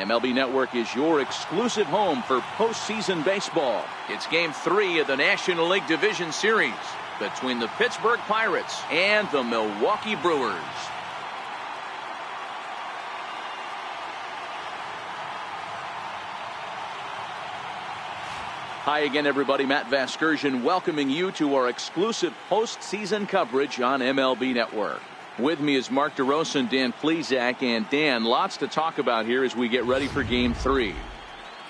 MLB Network is your exclusive home for postseason baseball. It's Game 3 of the National League Division Series between the Pittsburgh Pirates and the Milwaukee Brewers. Hi again, everybody. Matt Vasgersian welcoming you to our exclusive postseason coverage on MLB Network. With me is Mark DeRosa and Dan Plesac. And Dan, lots to talk about here as we get ready for Game 3.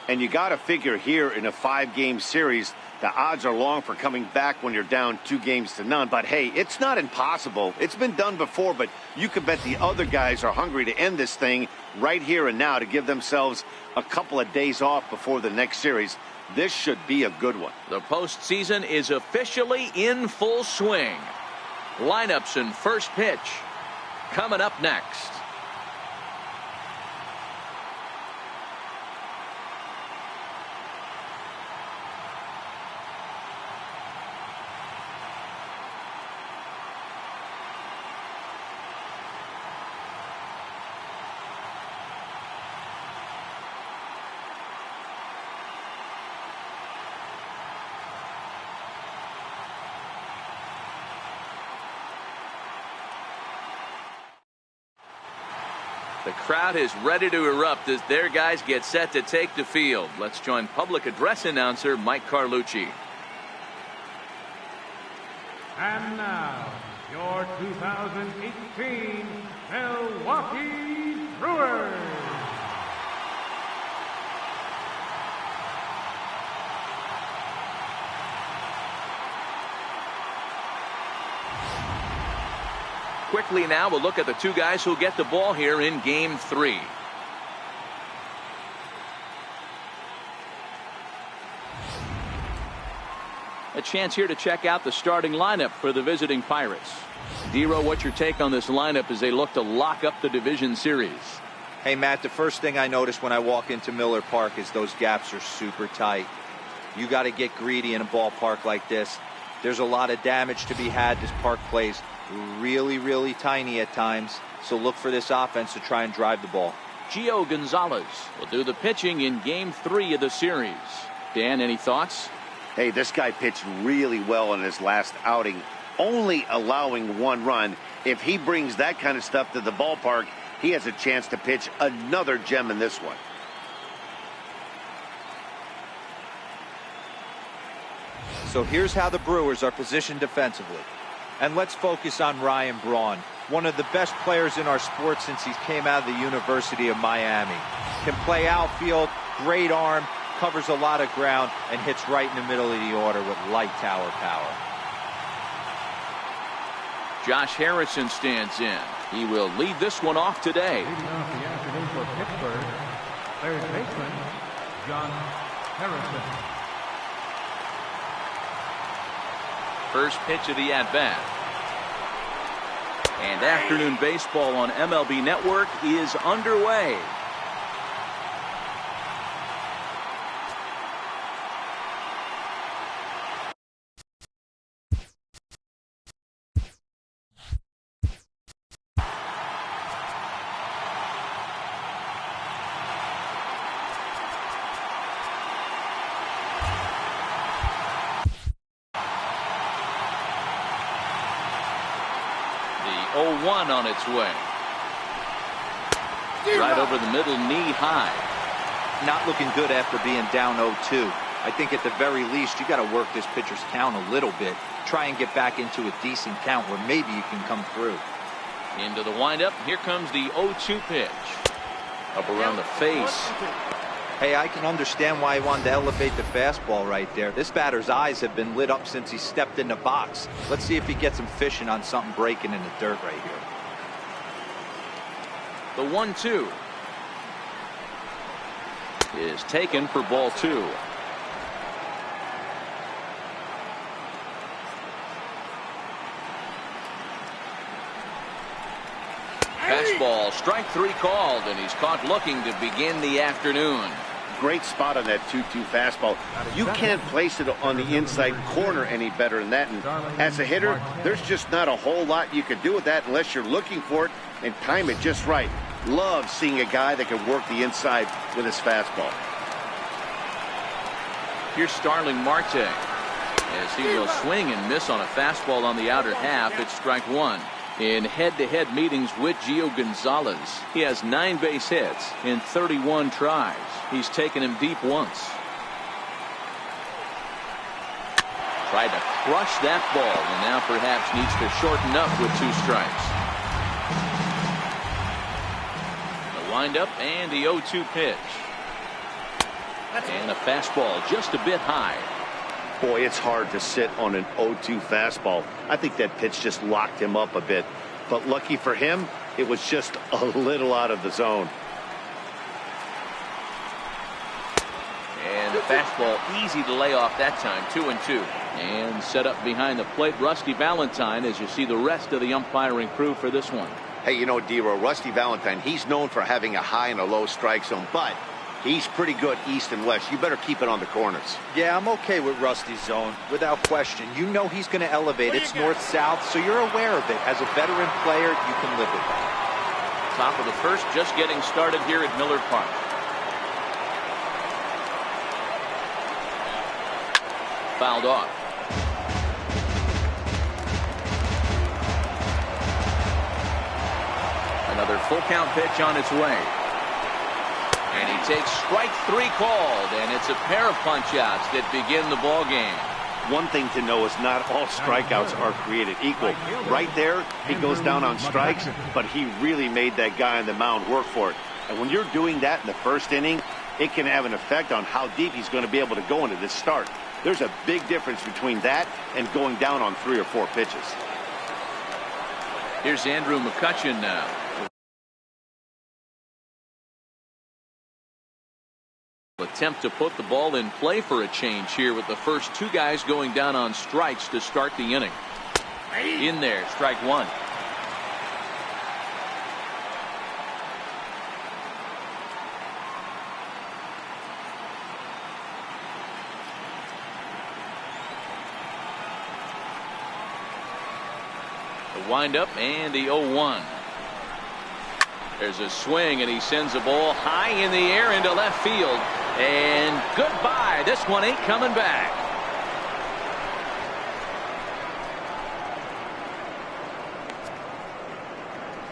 And you got to figure here in a 5-game series, the odds are long for coming back when you're down 2-0. But hey, it's not impossible. It's been done before, but you can bet the other guys are hungry to end this thing right here and now to give themselves a couple of days off before the next series. This should be a good one. The postseason is officially in full swing. Lineups and first pitch coming up next. The crowd is ready to erupt as their guys get set to take the field. Let's join public address announcer Mike Carlucci. And now, your 2018 Milwaukee Brewers. Quickly now, we'll look at the two guys who'll get the ball here in Game 3. A chance here to check out the starting lineup for the visiting Pirates. Dero, what's your take on this lineup as they look to lock up the division series? Hey, Matt, the first thing I notice when I walk into Miller Park is those gaps are super tight. You got to get greedy in a ballpark like this. There's a lot of damage to be had. This park plays really tiny at times, so look for this offense to try and drive the ball. Gio Gonzalez will do the pitching in Game 3 of the series. Dan, any thoughts? Hey, this guy pitched really well in his last outing, only allowing 1 run. If he brings that kind of stuff to the ballpark, he has a chance to pitch another gem in this one. So here's how the Brewers are positioned defensively. And let's focus on Ryan Braun, one of the best players in our sport since he came out of the University of Miami. Can play outfield, great arm, covers a lot of ground, and hits right in the middle of the order with light tower power. Josh Harrison stands in. He will lead this one off today. Leading off the afternoon for Pittsburgh, third baseman, Josh Harrison. First pitch of the at-bat. And afternoon baseball on MLB Network is underway. The 0-1 on its way. Right over the middle, knee high. Not looking good after being down 0-2. I think at the very least you got to work this pitcher's count a little bit. Try and get back into a decent count where maybe you can come through. Into the windup. Here comes the 0-2 pitch. Up around the face. Hey, I can understand why he wanted to elevate the fastball right there. This batter's eyes have been lit up since he stepped in the box. Let's see if he gets him fishing on something breaking in the dirt right here. The 1-2 is taken for ball 2. Fastball, strike 3 called, and he's caught looking to begin the afternoon. Great spot on that 2-2 fastball. You can't place it on the inside corner any better than that. And as a hitter, there's just not a whole lot you can do with that unless you're looking for it and time it just right. Love seeing a guy that can work the inside with his fastball. Here's Starling Marte. As he will swing and miss on a fastball on the outer half, it's strike one. In head-to-head meetings with Gio Gonzalez, he has 9 base hits in 31 tries. He's taken him deep once. Tried to crush that ball, and now perhaps needs to shorten up with 2 strikes. The windup and the 0-2 pitch. And a fastball just a bit high. Boy, it's hard to sit on an 0-2 fastball. I think that pitch just locked him up a bit. But lucky for him, it was just a little out of the zone. And the fastball easy to lay off that time. 2-2. And set up behind the plate, Rusty Valentine, as you see the rest of the umpiring crew for this one. Hey, you know, D-Row, Rusty Valentine, he's known for having a high and a low strike zone, but he's pretty good east and west. You better keep it on the corners. Yeah, I'm okay with Rusty's zone, without question. You know he's going to elevate. It's north-south, so you're aware of it. As a veteran player, you can live with that. Top of the first, just getting started here at Miller Park. Fouled off. Another full count pitch on its way. And he takes strike 3 called, and it's a pair of punch-outs that begin the ball game. One thing to know is not all strikeouts are created equal. Right there, he goes down on strikes, but he really made that guy on the mound work for it. And when you're doing that in the first inning, it can have an effect on how deep he's going to be able to go into this start. There's a big difference between that and going down on 3 or 4 pitches. Here's Andrew McCutchen now. Attempt to put the ball in play for a change here with the first 2 guys going down on strikes to start the inning. In there, strike 1. The windup and the 0-1. There's a swing, and he sends a ball high in the air into left field. And goodbye. This one ain't coming back.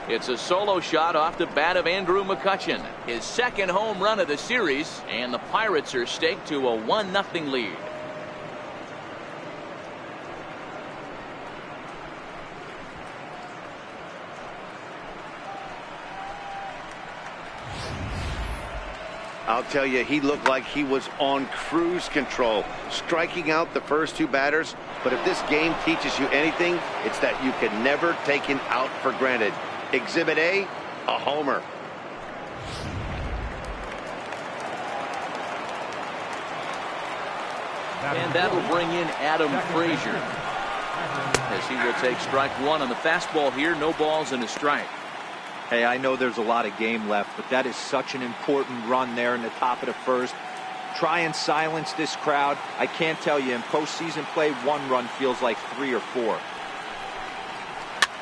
It's a solo shot off the bat of Andrew McCutchen. His second home run of the series, and the Pirates are staked to a 1-0 lead. I'll tell you, he looked like he was on cruise control, striking out the first 2 batters. But if this game teaches you anything, it's that you can never take an out for granted. Exhibit A, a homer. And that'll bring in Adam Frazier, as he will take strike 1 on the fastball here. No balls and a strike. Hey, I know there's a lot of game left, but that is such an important run there in the top of the first. Try and silence this crowd. I can't tell you, in postseason play, 1 run feels like 3 or 4.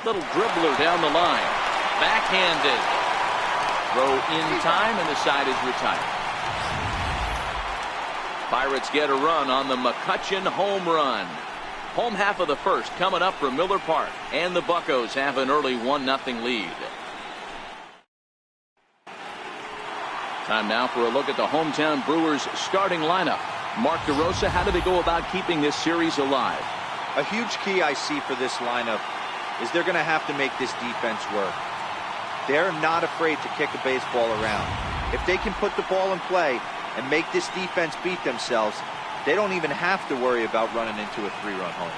Little dribbler down the line. Backhanded. Throw in time, and the side is retired. Pirates get a run on the McCutchen home run. Home half of the first coming up from Miller Park, and the Buccos have an early 1-0 lead. Time now for a look at the hometown Brewers starting lineup. Mark DeRosa, how do they go about keeping this series alive? A huge key I see for this lineup is they're going to have to make this defense work. They're not afraid to kick a baseball around. If they can put the ball in play and make this defense beat themselves, they don't even have to worry about running into a 3-run home.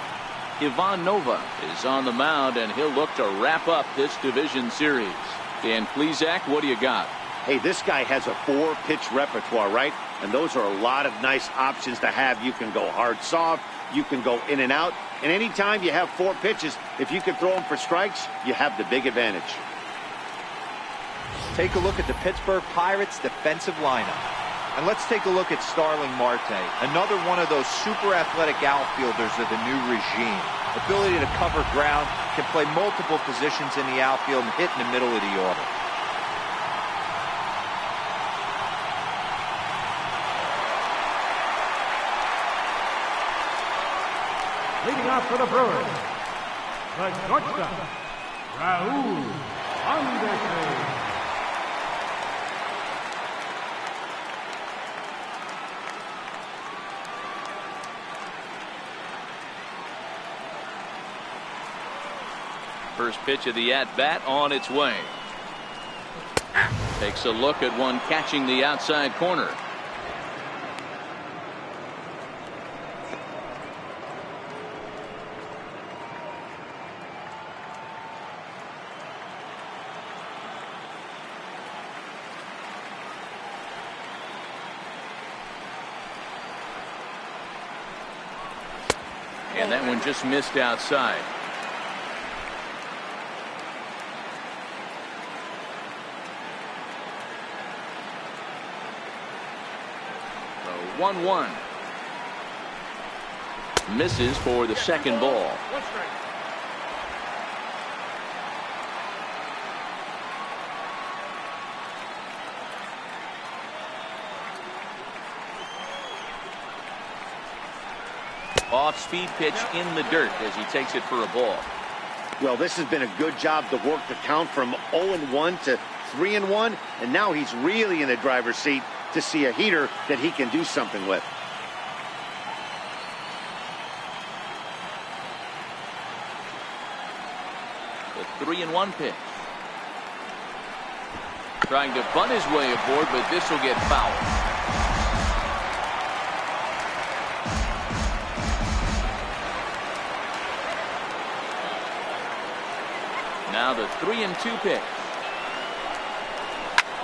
Ivan Nova is on the mound, and he'll look to wrap up this division series. Dan Plesac, what do you got? Hey, this guy has a 4-pitch repertoire, right? And those are a lot of nice options to have. You can go hard, soft. You can go in and out. And anytime you have 4 pitches, if you can throw them for strikes, you have the big advantage. Take a look at the Pittsburgh Pirates defensive lineup. And let's take a look at Starling Marte, another one of those super athletic outfielders of the new regime. Ability to cover ground, can play multiple positions in the outfield and hit in the middle of the order. Leading off for the Brewers, the shortstop, Raul Anderson. First pitch of the at-bat on its way. Takes a look at one catching the outside corner. And that one just missed outside. The 1-1. Misses for the second ball. Off-speed pitch in the dirt as he takes it for a ball. Well, this has been a good job to work the count from 0-1 to 3-1, and now he's really in the driver's seat to see a heater that he can do something with. The 3-1 pitch. Trying to bunt his way aboard, but this will get fouled. Now the 3-2 pitch.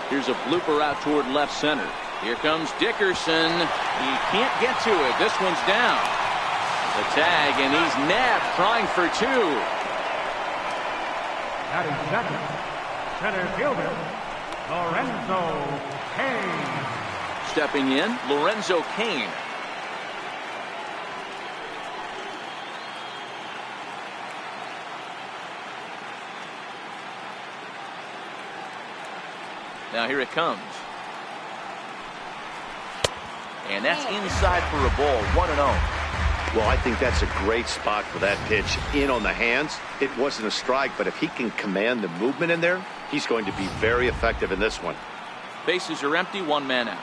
Here's a blooper out toward left center. Here comes Dickerson. He can't get to it. This one's down. The tag, and he's nabbed, trying for two. Batting second, center fielder, Lorenzo Cain. Stepping in, Lorenzo Cain. Now here it comes. And that's inside for a ball, 1-0. Well, I think that's a great spot for that pitch. In on the hands. It wasn't a strike, but if he can command the movement in there, he's going to be very effective in this one. Bases are empty, one man out.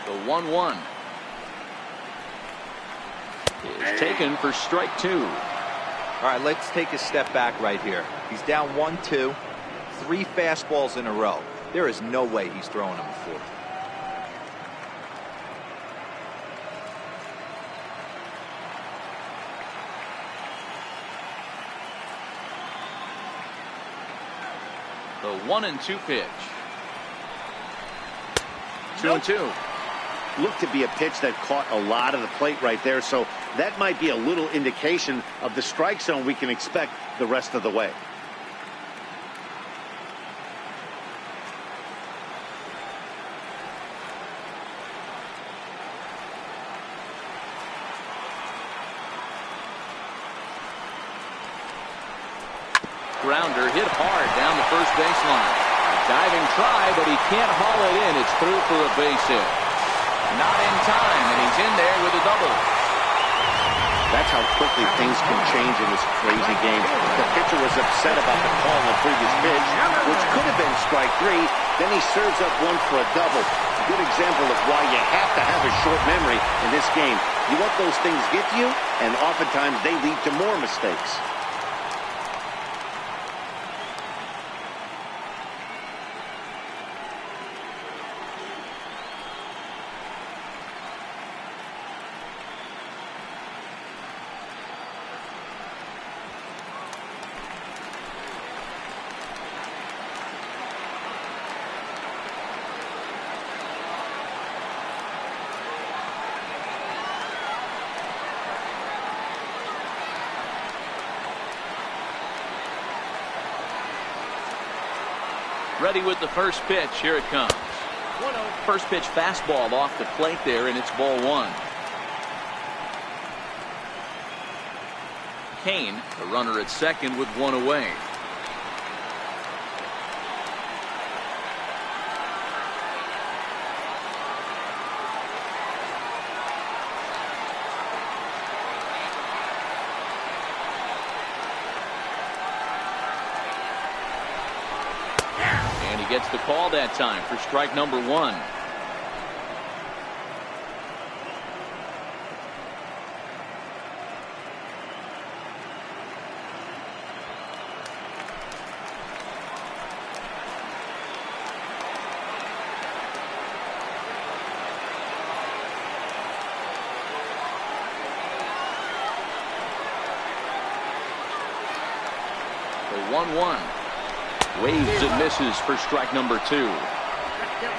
The 1-1 is taken for strike two. All right, let's take a step back right here. He's down 1-2, 3 fastballs in a row. There is no way he's throwing him a fourth. The 1-2 pitch. 2-2. Looked to be a pitch that caught a lot of the plate right there, so that might be a little indication of the strike zone we can expect the rest of the way. Grounder hit hard down the first baseline. A diving try, but he can't haul it in. It's through for a base hit. Not in time, and he's in there with a double. That's how quickly things can change in this crazy game. The pitcher was upset about the call on the previous pitch, which could have been strike three. Then he serves up one for a double. A good example of why you have to have a short memory in this game. You let those things get to you, and oftentimes they lead to more mistakes. Ready with the first pitch. Here it comes. First pitch fastball off the plate there, and it's ball one. Kane, the runner at second with one away. And he gets the call that time for strike number one. The 1-1. Waves and misses for strike number two.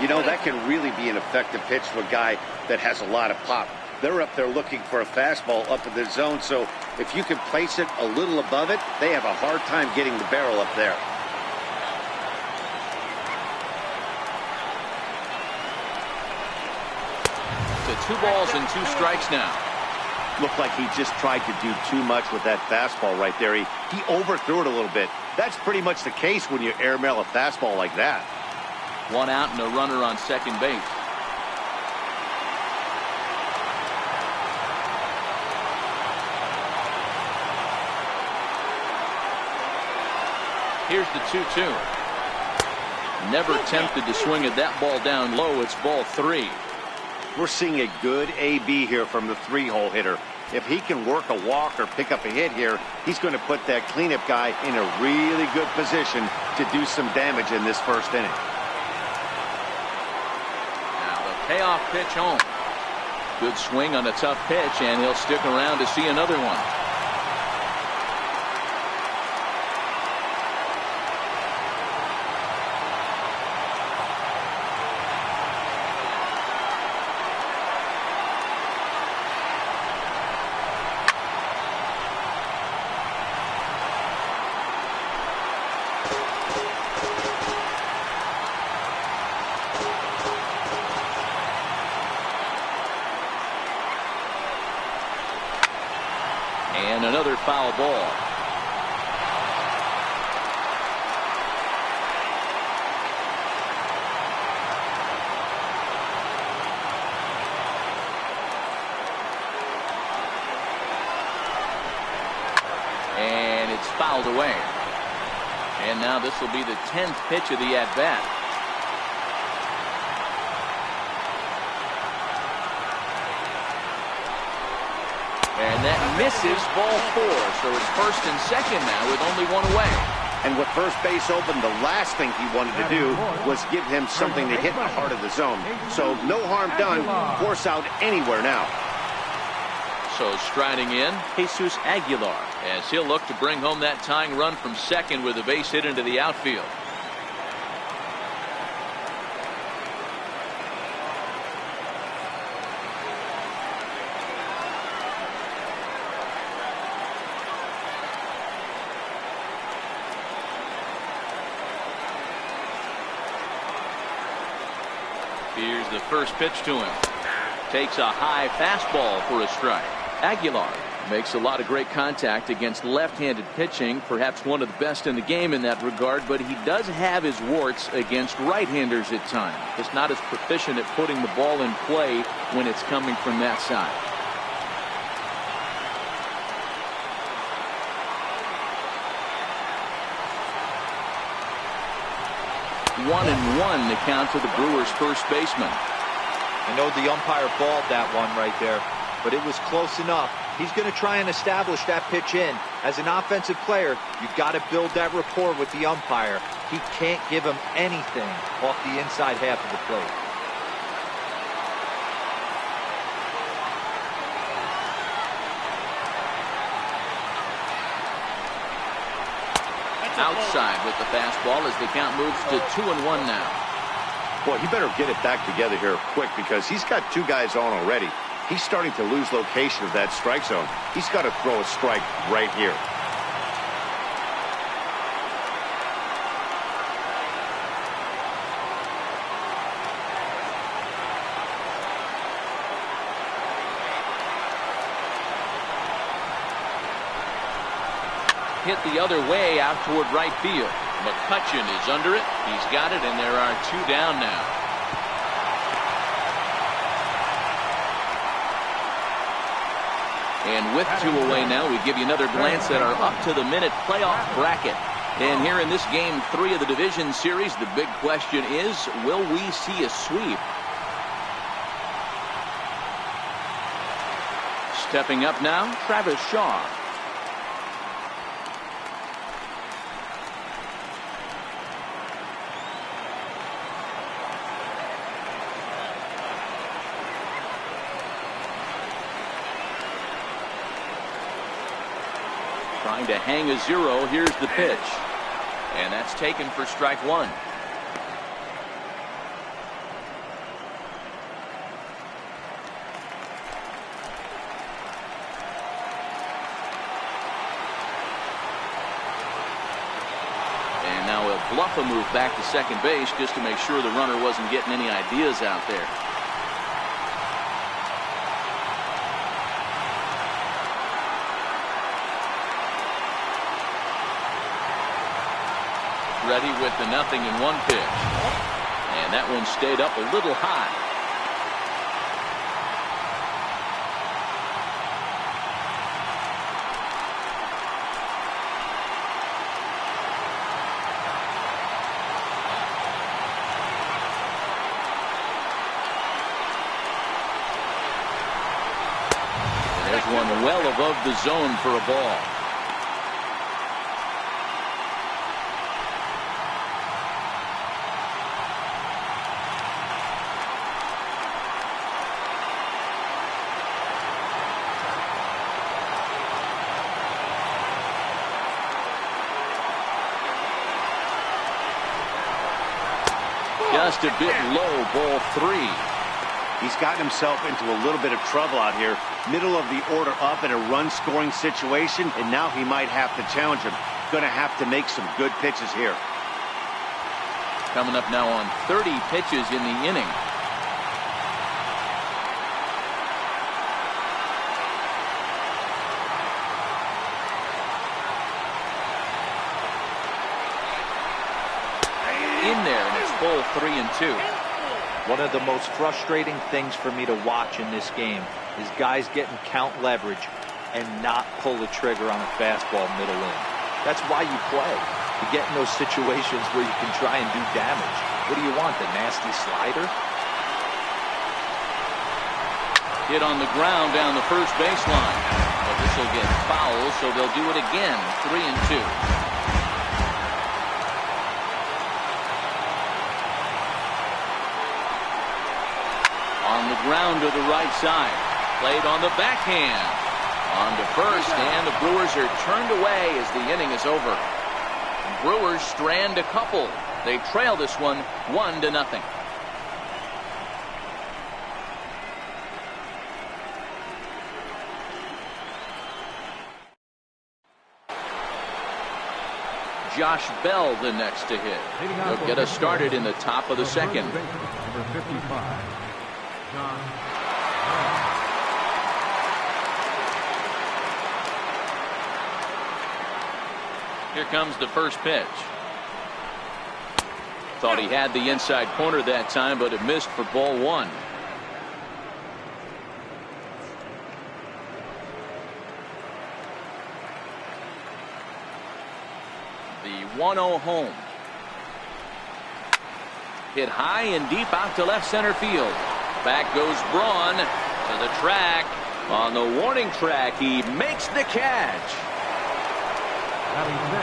You know, that can really be an effective pitch to a guy that has a lot of pop. They're up there looking for a fastball up in the zone, so if you can place it a little above it, they have a hard time getting the barrel up there. So 2 balls and 2 strikes now. Looked like he just tried to do too much with that fastball right there. He overthrew it a little bit. That's pretty much the case when you airmail a fastball like that. 1 out and a runner on second base. Here's the 2-2. Never tempted to swing at that ball down low. It's ball 3. We're seeing a good AB here from the 3-hole hitter. If he can work a walk or pick up a hit here, he's going to put that cleanup guy in a really good position to do some damage in this first inning. Now the payoff pitch home. Good swing on a tough pitch, and he'll stick around to see another one. And another foul ball. And it's fouled away. And now this will be the 10th pitch of the at-bat. And that misses ball 4. So it's first and second now with only 1 away. And with first base open, the last thing he wanted to do was give him something to hit in the heart of the zone. So no harm done. Force out anywhere now. So striding in, Jesus Aguilar, as he'll look to bring home that tying run from second with a base hit into the outfield. Here's the first pitch to him. Takes a high fastball for a strike. Aguilar makes a lot of great contact against left-handed pitching, perhaps one of the best in the game in that regard, but he does have his warts against right-handers at times. Just not as proficient at putting the ball in play when it's coming from that side. One and one to count to the Brewers' first baseman. I know the umpire balled that one right there, but it was close enough. He's going to try and establish that pitch in. As an offensive player, you've got to build that rapport with the umpire. He can't give him anything off the inside half of the plate. Outside with the fastball as the count moves to 2-1 now. Boy, he better get it back together here quick because he's got 2 guys on already. He's starting to lose location of that strike zone. He's got to throw a strike right here. hit the other way out toward right field. McCutchen is under it. He's got it, and there are 2 down now. And with 2 away now, we give you another glance at our up-to-the-minute playoff bracket. And here in this Game 3 of the division series, the big question is, will we see a sweep? Stepping up now, Travis Shaw. Trying to hang a 0. Here's the pitch. And that's taken for strike 1. And now he'll bluff a move back to second base just to make sure the runner wasn't getting any ideas out there. Ready with the 0-1 pitch. And that one stayed up a little high. And there's one well above the zone for a ball. Just a bit low, ball 3. He's gotten himself into a little bit of trouble out here. Middle of the order up in a run-scoring situation, and now he might have to challenge him. Going to have to make some good pitches here. Coming up now on 30 pitches in the inning. In there, and it's full 3-2. One of the most frustrating things for me to watch in this game is guys getting count leverage and not pull the trigger on a fastball middle in. That's why you play, to get in those situations where you can try and do damage. What do you want, the nasty slider? Hit on the ground down the first baseline. But this will get foul, so they'll do it again. 3-2. On the ground to the right side. Played on the backhand. On to first, and the Brewers are turned away as the inning is over. Brewers strand a couple. They trail this one 1-0. Josh Bell the next to hit. He'll get us started in the top of the second. Number 55, John. Here comes the first pitch. Thought he had the inside corner that time, but it missed for ball 1. The 1-0 home. Hit high and deep out to left center field. Back goes Braun to the track. On the warning track, he makes the catch.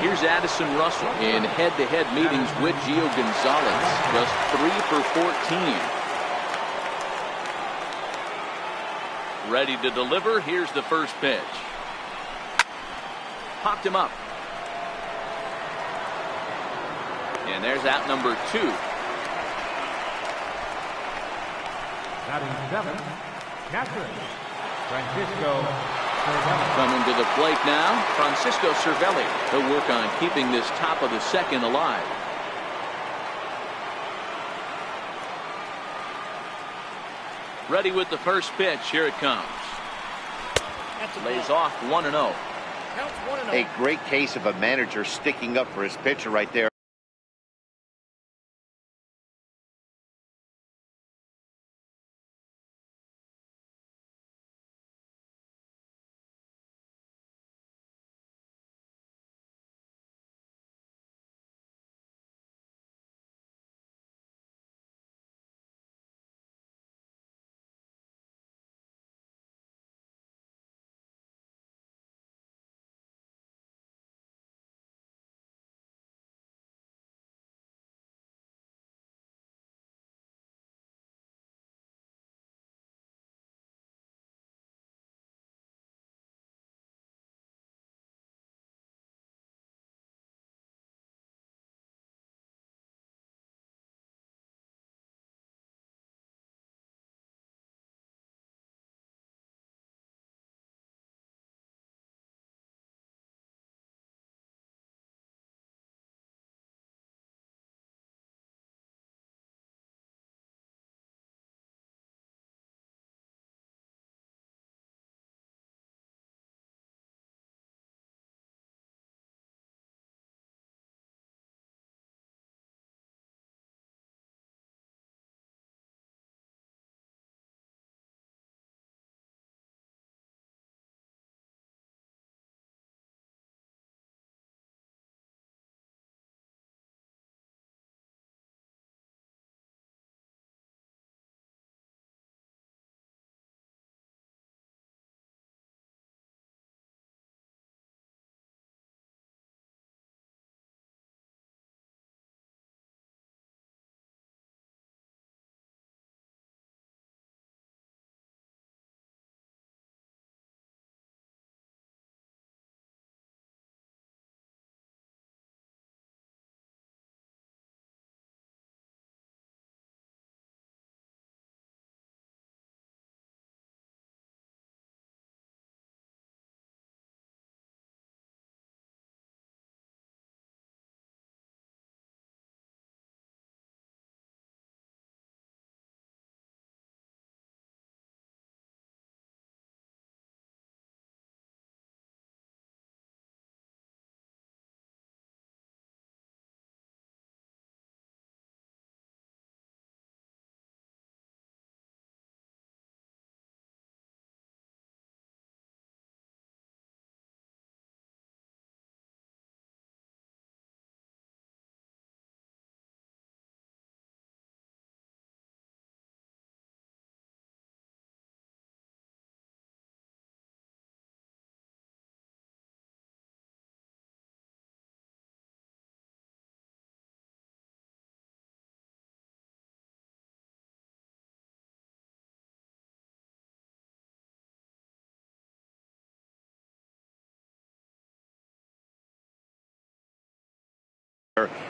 Here's Addison Russell in head-to-head meetings with Gio Gonzalez. Just 3 for 14. Ready to deliver. Here's the first pitch. Popped him up. And there's out number 2. Batting 7, catcher, Francisco Cervelli. Coming to the plate now, Francisco Cervelli. He'll work on keeping this top of the second alive. Ready with the first pitch. Here it comes. Lays off 1-0. A great case of a manager sticking up for his pitcher right there.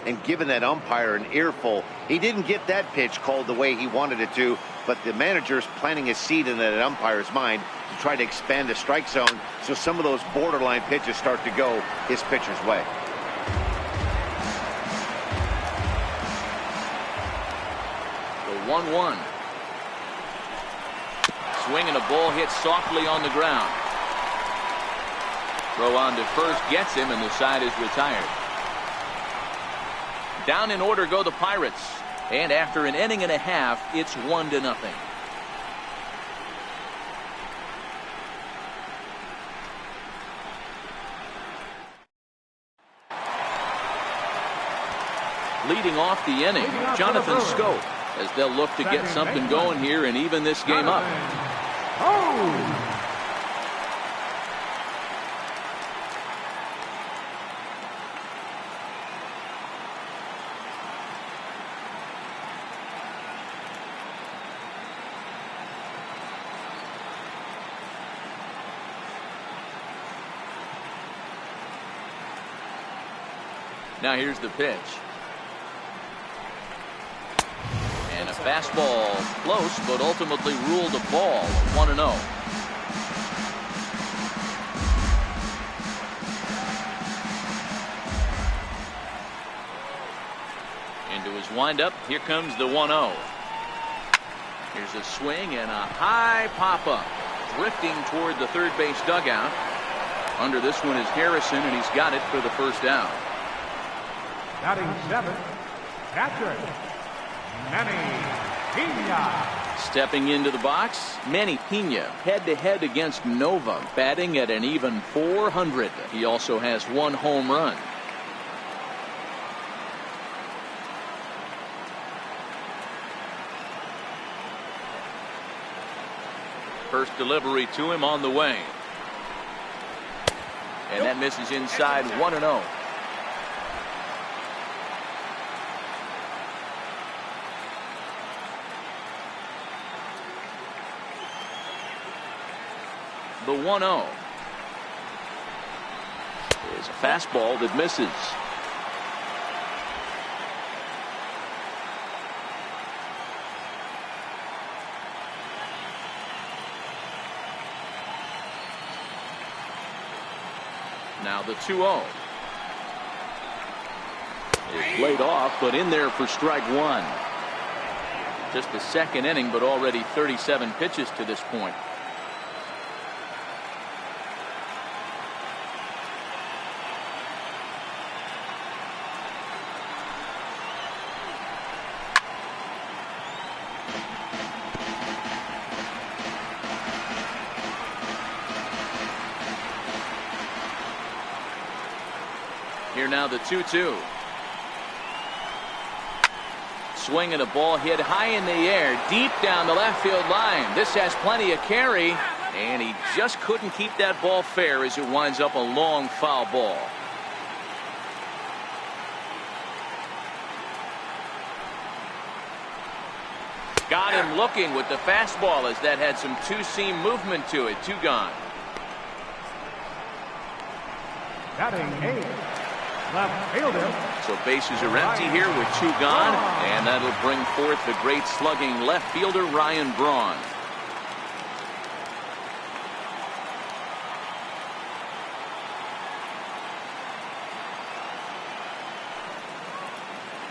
And given that umpire an earful, he didn't get that pitch called the way he wanted it to, but the manager's planting a seed in that umpire's mind to try to expand the strike zone so some of those borderline pitches start to go his pitcher's way. The 1-1. Swing and a ball hit softly on the ground. Throw on to first gets him, and the side is retired. Down in order go the Pirates, and after an inning and a half, it's 1-0. Leading off the inning, Jonathan Scope, as they'll look to get something going here and even this game up. Now here's the pitch. And a fastball close, but ultimately ruled a ball. 1-0. Into his windup. Here comes the 1-0. Here's a swing and a high pop-up. Drifting toward the third base dugout. Under this one is Harrison, and he's got it for the first down. Batting 7, catcher, Manny Pena. Stepping into the box, Manny Pena, head-to-head against Nova, batting at an even .400. He also has 1 home run. First delivery to him on the way. And that misses inside 1-0. The 1-0 is a fastball that misses. Now the 2-0 is laid off, but in there for strike 1. Just the second inning, but already 37 pitches to this point. Here now the 2-2. Swinging a ball hit high in the air, deep down the left field line. This has plenty of carry, and he just couldn't keep that ball fair as it winds up a long foul ball. Got him looking with the fastball as that had some two-seam movement to it. 2 gone. Batting 8, left fielder. So bases are empty here with 2 gone, and that'll bring forth the great slugging left fielder Ryan Braun.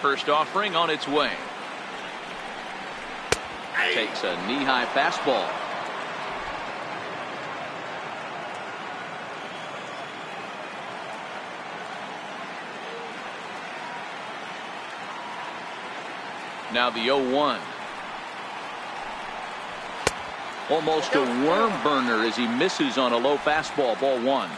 First offering on its way. Takes a knee-high fastball. Now the 0-1. Almost a worm burner as he misses on a low fastball. Ball 1.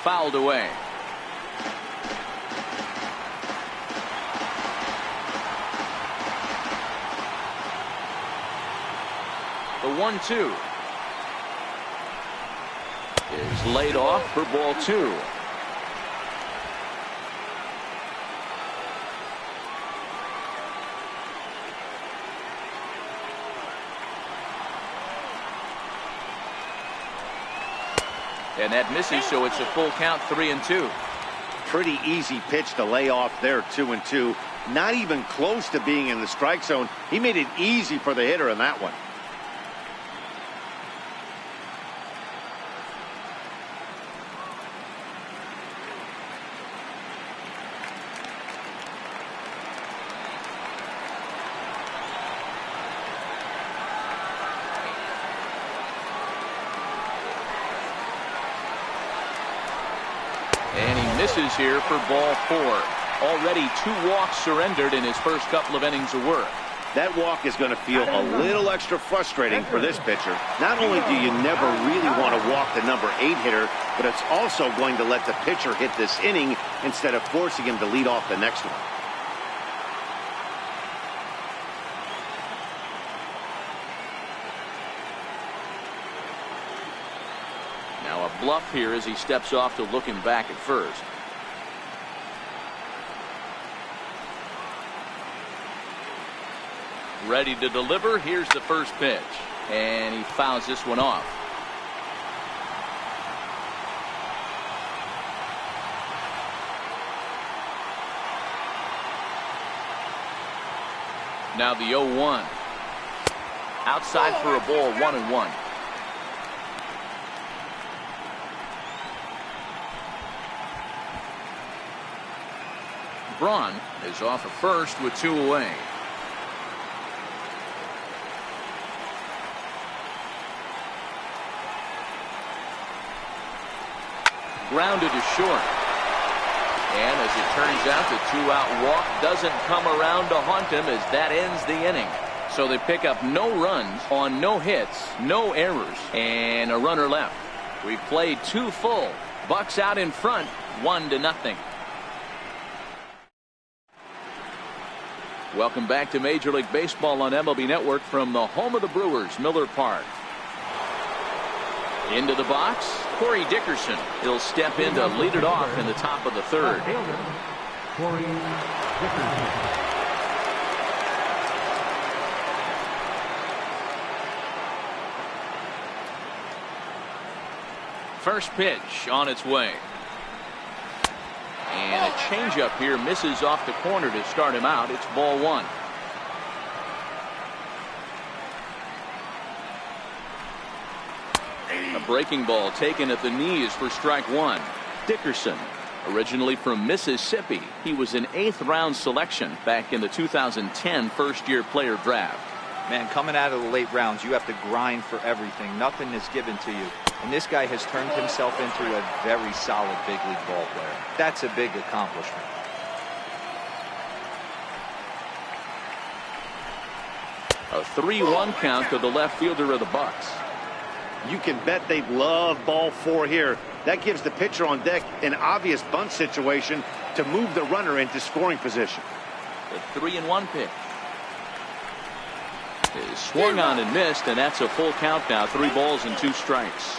Fouled away. The 1-2 is laid off for ball 2. And that misses, so it's a full count, 3-2. Pretty easy pitch to lay off there, 2-2. Not even close to being in the strike zone. He made it easy for the hitter in that one. And he misses here for ball 4. Already 2 walks surrendered in his first couple of innings of work. That walk is going to feel a little extra frustrating for this pitcher. Not only do you never really want to walk the number 8 hitter, but it's also going to let the pitcher hit this inning instead of forcing him to lead off the next one. Now a bluff here as he steps off to look him back at first. Ready to deliver. Here's the first pitch. And he fouls this one off. Now the 0-1. Outside for a ball, 1-1. Braun is off at first with 2 away. Grounded to short. And as it turns out, the 2-out walk doesn't come around to haunt him as that ends the inning. So they pick up no runs on no hits, no errors, and a runner left. We played 2 full. Bucks out in front, 1-0. Welcome back to Major League Baseball on MLB Network from the home of the Brewers, Miller Park. Into the box, Corey Dickerson. He'll step in to lead it off in the top of the 3rd. Corey Dickerson. First pitch on its way. And a changeup here misses off the corner to start him out. It's ball 1. A breaking ball taken at the knees for strike 1. Dickerson, originally from Mississippi, he was an 8th round selection back in the 2010 first-year player draft. Man, coming out of the late rounds, you have to grind for everything. Nothing is given to you. And this guy has turned himself into a very solid big league ball player. That's a big accomplishment. A 3-1 count to the left fielder of the Bucks. You can bet they love ball 4 here. That gives the pitcher on deck an obvious bunt situation to move the runner into scoring position. The 3-1 pitch is swung on and missed, and that's a full count now. 3 balls and 2 strikes.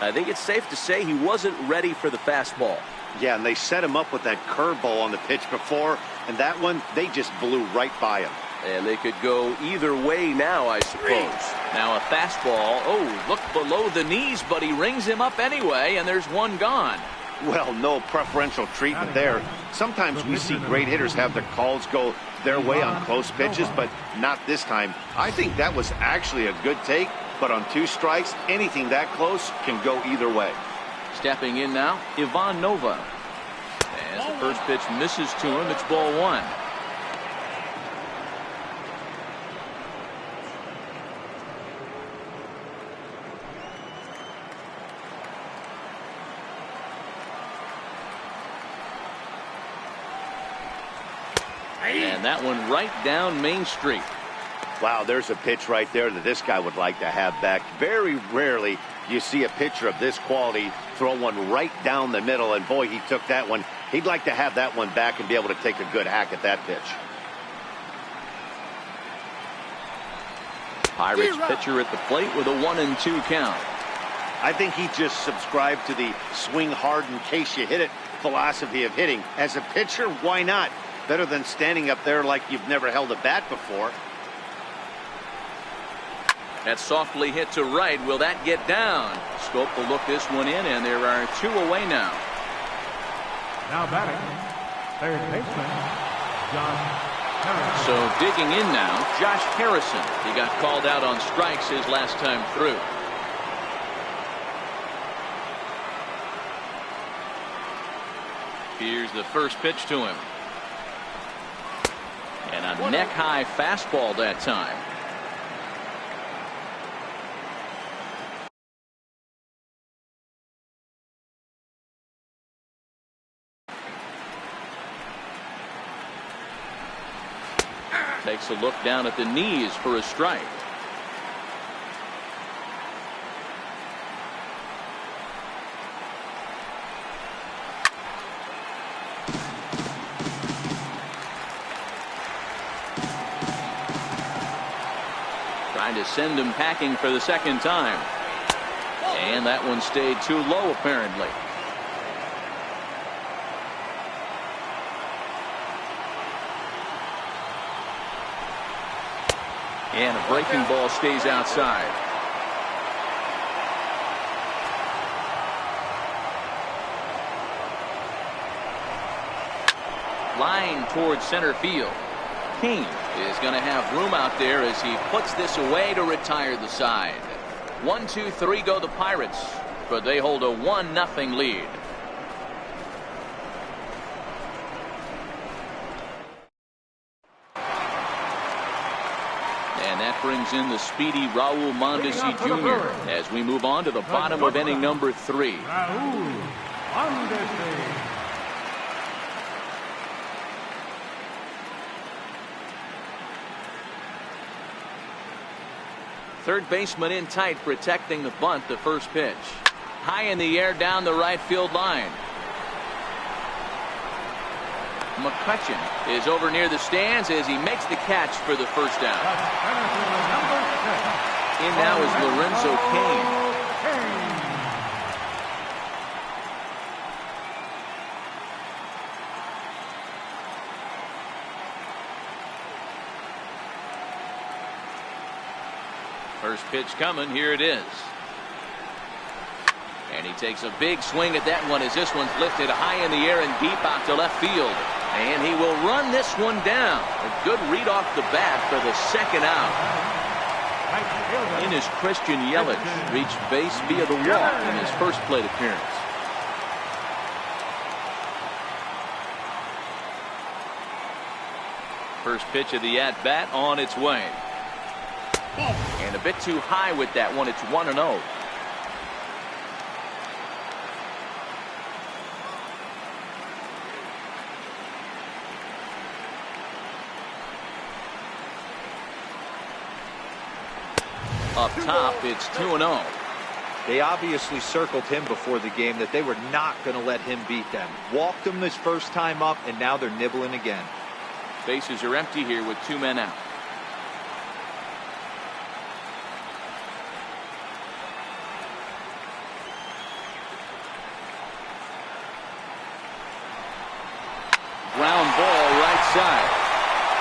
I think it's safe to say he wasn't ready for the fastball. Yeah, and they set him up with that curveball on the pitch before, and that one, they just blew right by him. And they could go either way now, I suppose. Now a fastball. Oh, look below the knees, but he rings him up anyway, and there's 1 gone. Well, no preferential treatment there. Sometimes we see great hitters have their calls go their way on close pitches, but not this time. I think that was actually a good take, but on 2 strikes, anything that close can go either way. Stepping in now, Ivan Nova. As the first pitch misses to him, it's ball 1. And that one right down Main Street. Wow, there's a pitch right there that this guy would like to have back. Very rarely you see a pitcher of this quality throw one right down the middle, and boy, he took that one. He'd like to have that one back and be able to take a good hack at that pitch. Pirates pitcher at the plate with a 1-2 count. I think he just subscribed to the swing hard in case you hit it philosophy of hitting. As a pitcher, why not? Better than standing up there like you've never held a bat before. That's softly hit to right. Will that get down? Scope will look this one in, and there are 2 away now. Now batting, 3rd baseman, Josh Harrison. So digging in now, Josh Harrison. He got called out on strikes his last time through. Here's the first pitch to him. And a neck-high fastball that time. Takes a look down at the knees for a strike. Trying to send him packing for the 2nd time. And that one stayed too low, apparently. And a breaking ball stays outside. Line towards center field. King is going to have room out there as he puts this away to retire the side. 1, 2, 3 go the Pirates, but they hold a 1-0 lead. that brings in the speedy Raul Mondesi Jr. as we move on to the bottom of inning number 3. Raul Mondesi. Third baseman in tight, protecting the bunt. The first pitch. High in the air down the right field line. McCutcheon is over near the stands as he makes the catch for the first down. In now is Lorenzo Cain. First pitch coming. Here it is. And he takes a big swing at that one as this one's lifted high in the air and deep out to left field. And he will run this one down. A good read off the bat for the second out. In is Christian Yelich, reached base via the walk in his first plate appearance. First pitch of the at-bat on its way. And a bit too high with that one. It's 1-0. Up top, it's 2-0. They obviously circled him before the game that they were not going to let him beat them. Walked him this first time up, and now they're nibbling again. Bases are empty here with 2 men out. Ground ball right side.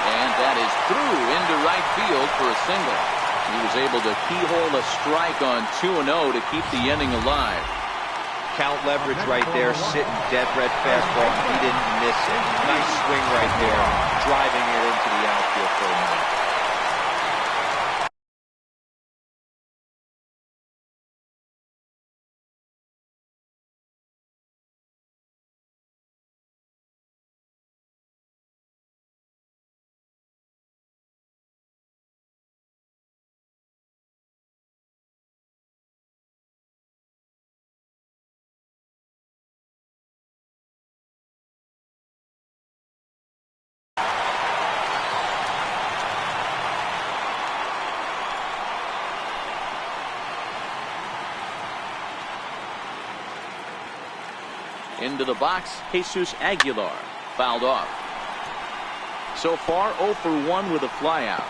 And that is through into right field for a single. He was able to keyhole a strike on 2-0 to keep the inning alive. Count leverage right there, sitting dead red fastball. He didn't miss it. Nice swing right there, driving it into the outfield for a minute. Into the box, Jesus Aguilar, fouled off. So far, 0 for 1 with a flyout.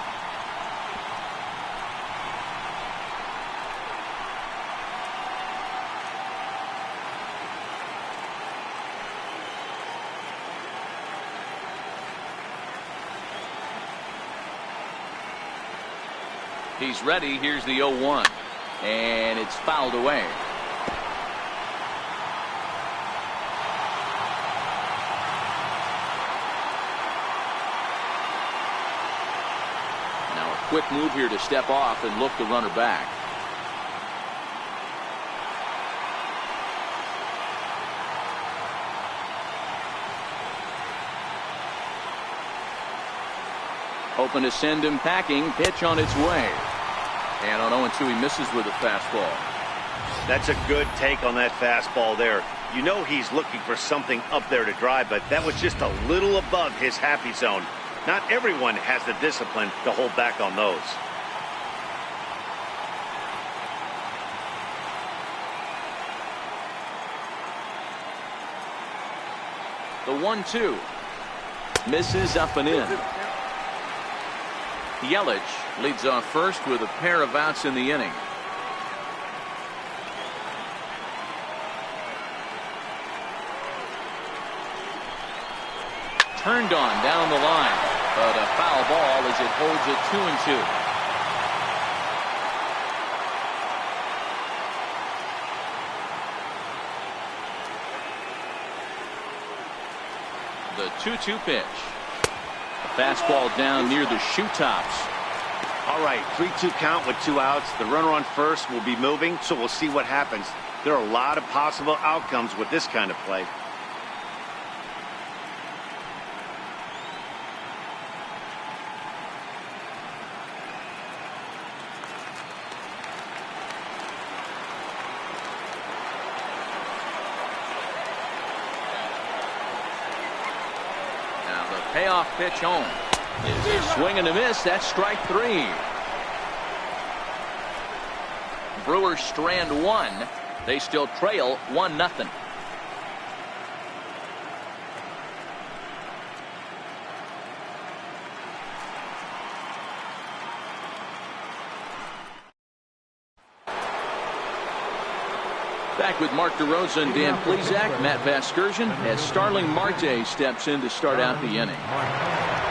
He's ready. Here's the 0-1. And it's fouled away. Quick move here to step off and look the runner back. Hoping to send him packing. Pitch on its way. And on 0-2 he misses with a fastball. That's a good take on that fastball there. You know he's looking for something up there to drive, but that was just a little above his happy zone. Not everyone has the discipline to hold back on those. The 1-2 misses up and in. Yelich leads off first with a pair of outs in the inning. Turned on down the line, but a foul ball as it holds it 2-2. The 2-2 pitch. A fastball down near the shoe tops. All right, 3-2 count with 2 outs. The runner on first will be moving, so we'll see what happens. There are a lot of possible outcomes with this kind of play. . Payoff pitch home. Is a swing and a miss. That's strike 3. Brewers strand 1. They still trail 1-0. Back with Mark DeRosa and Dan Plesac, Matt Vasgersian, as Starling Marte steps in to start out the inning.